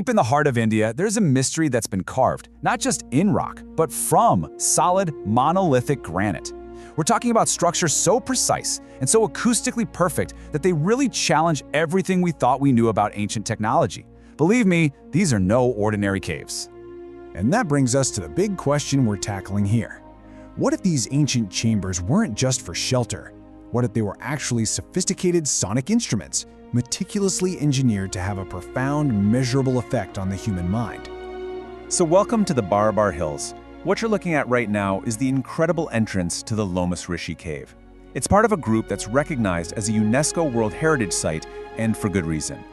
Deep in the heart of India, there's a mystery that's been carved, not just in rock, but from solid, monolithic granite. We're talking about structures so precise and so acoustically perfect that they really challenge everything we thought we knew about ancient technology. Believe me, these are no ordinary caves. And that brings us to the big question we're tackling here. What if these ancient chambers weren't just for shelter? What if they were actually sophisticated sonic instruments, meticulously engineered to have a profound, measurable effect on the human mind? So welcome to the Barabar Hills. What you're looking at right now is the incredible entrance to the Lomas Rishi Cave. It's part of a group that's recognized as a UNESCO World Heritage Site, and for good reason.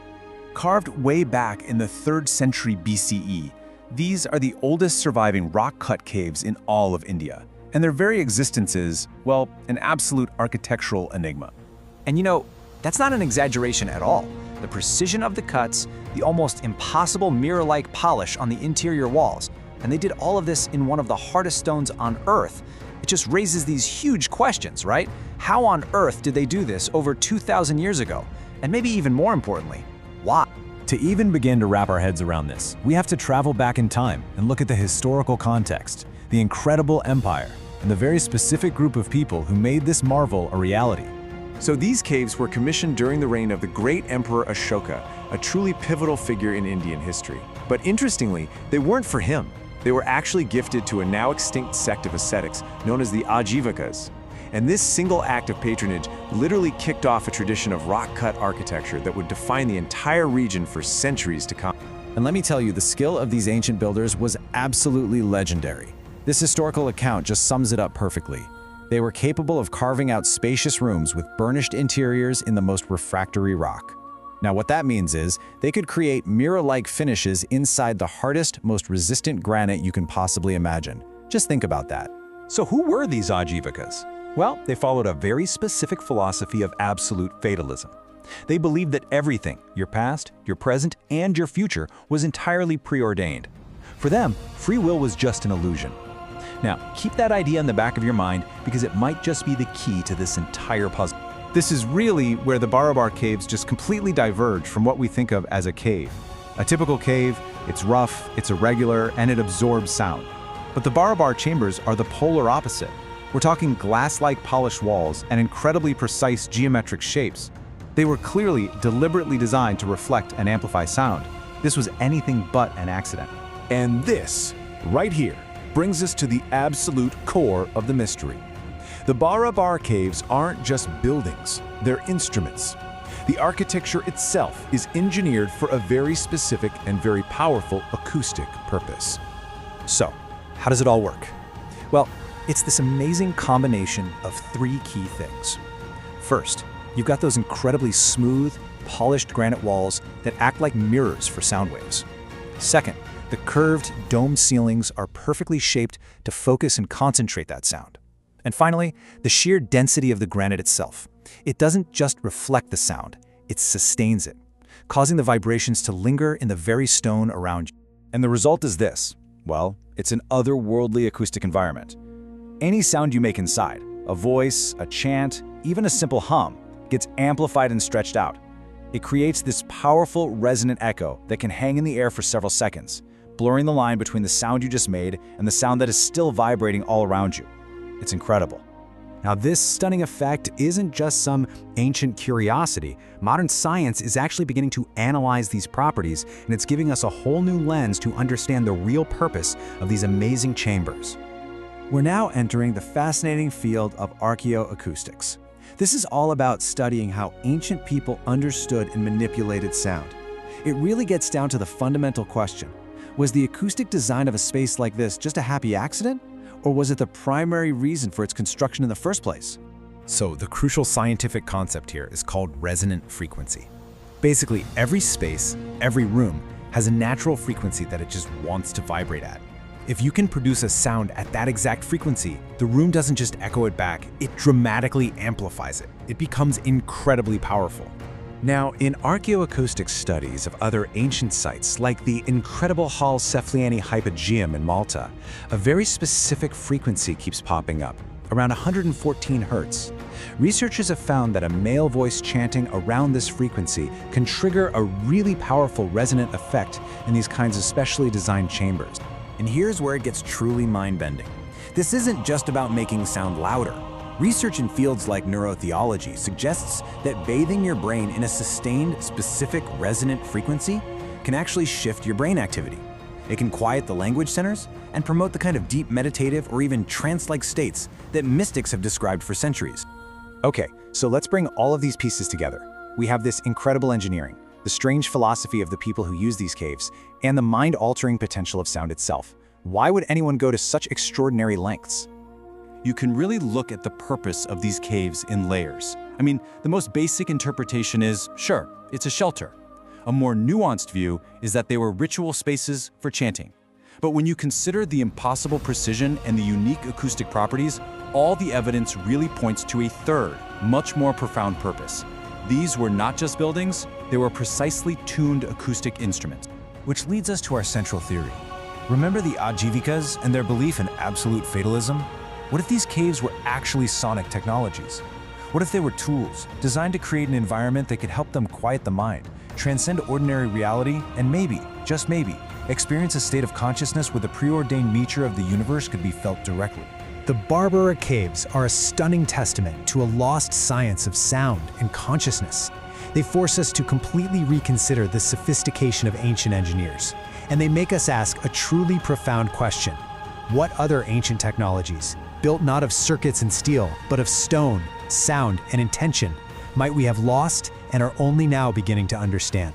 Carved way back in the 3rd century BCE, these are the oldest surviving rock-cut caves in all of India. And their very existence is, well, an absolute architectural enigma. And you know, that's not an exaggeration at all. The precision of the cuts, the almost impossible mirror-like polish on the interior walls, and they did all of this in one of the hardest stones on Earth. It just raises these huge questions, right? How on earth did they do this over 2,000 years ago? And maybe even more importantly, why? To even begin to wrap our heads around this, we have to travel back in time and look at the historical context, the incredible empire, and the very specific group of people who made this marvel a reality. So these caves were commissioned during the reign of the great Emperor Ashoka, a truly pivotal figure in Indian history. But interestingly, they weren't for him. They were actually gifted to a now extinct sect of ascetics known as the Ajivakas. And this single act of patronage literally kicked off a tradition of rock-cut architecture that would define the entire region for centuries to come. And let me tell you, the skill of these ancient builders was absolutely legendary. This historical account just sums it up perfectly. They were capable of carving out spacious rooms with burnished interiors in the most refractory rock. Now what that means is, they could create mirror-like finishes inside the hardest, most resistant granite you can possibly imagine. Just think about that. So who were these Ajivakas? Well, they followed a very specific philosophy of absolute fatalism. They believed that everything, your past, your present, and your future, was entirely preordained. For them, free will was just an illusion. Now, keep that idea in the back of your mind because it might just be the key to this entire puzzle. This is really where the Barabar Caves just completely diverge from what we think of as a cave. A typical cave, it's rough, it's irregular, and it absorbs sound. But the Barabar chambers are the polar opposite. We're talking glass-like polished walls and incredibly precise geometric shapes. They were clearly deliberately designed to reflect and amplify sound. This was anything but an accident. And this, right here, brings us to the absolute core of the mystery. The Barabar Caves aren't just buildings, they're instruments. The architecture itself is engineered for a very specific and very powerful acoustic purpose. So, how does it all work? Well, it's this amazing combination of 3 key things. First, you've got those incredibly smooth, polished granite walls that act like mirrors for sound waves. Second, the curved, domed ceilings are perfectly shaped to focus and concentrate that sound. And finally, the sheer density of the granite itself. It doesn't just reflect the sound, it sustains it, causing the vibrations to linger in the very stone around you. And the result is this. Well, it's an otherworldly acoustic environment. Any sound you make inside, a voice, a chant, even a simple hum, gets amplified and stretched out. It creates this powerful, resonant echo that can hang in the air for several seconds, blurring the line between the sound you just made and the sound that is still vibrating all around you. It's incredible. Now, this stunning effect isn't just some ancient curiosity. Modern science is actually beginning to analyze these properties, and it's giving us a whole new lens to understand the real purpose of these amazing chambers. We're now entering the fascinating field of archaeoacoustics. This is all about studying how ancient people understood and manipulated sound. It really gets down to the fundamental question: was the acoustic design of a space like this just a happy accident? Or was it the primary reason for its construction in the first place? So the crucial scientific concept here is called resonant frequency. Basically, every space, every room, has a natural frequency that it just wants to vibrate at. If you can produce a sound at that exact frequency, the room doesn't just echo it back, it dramatically amplifies it. It becomes incredibly powerful. Now, in archaeoacoustic studies of other ancient sites, like the incredible Hall Cefliani Hypogeum in Malta, a very specific frequency keeps popping up, around 114 Hz. Researchers have found that a male voice chanting around this frequency can trigger a really powerful resonant effect in these kinds of specially designed chambers. And here's where it gets truly mind-bending. This isn't just about making sound louder. Research in fields like neurotheology suggests that bathing your brain in a sustained, specific resonant frequency can actually shift your brain activity. It can quiet the language centers and promote the kind of deep meditative or even trance-like states that mystics have described for centuries. Okay, so let's bring all of these pieces together. We have this incredible engineering, the strange philosophy of the people who use these caves, and the mind-altering potential of sound itself. Why would anyone go to such extraordinary lengths? You can really look at the purpose of these caves in layers. I mean, the most basic interpretation is, sure, it's a shelter. A more nuanced view is that they were ritual spaces for chanting. But when you consider the impossible precision and the unique acoustic properties, all the evidence really points to a third, much more profound purpose. These were not just buildings, they were precisely tuned acoustic instruments. Which leads us to our central theory. Remember the Ajivikas and their belief in absolute fatalism? What if these caves were actually sonic technologies? What if they were tools designed to create an environment that could help them quiet the mind, transcend ordinary reality, and maybe, just maybe, experience a state of consciousness where the preordained nature of the universe could be felt directly? The Barabar Caves are a stunning testament to a lost science of sound and consciousness. They force us to completely reconsider the sophistication of ancient engineers, and they make us ask a truly profound question. What other ancient technologies, built not of circuits and steel, but of stone, sound, and intention, might we have lost and are only now beginning to understand?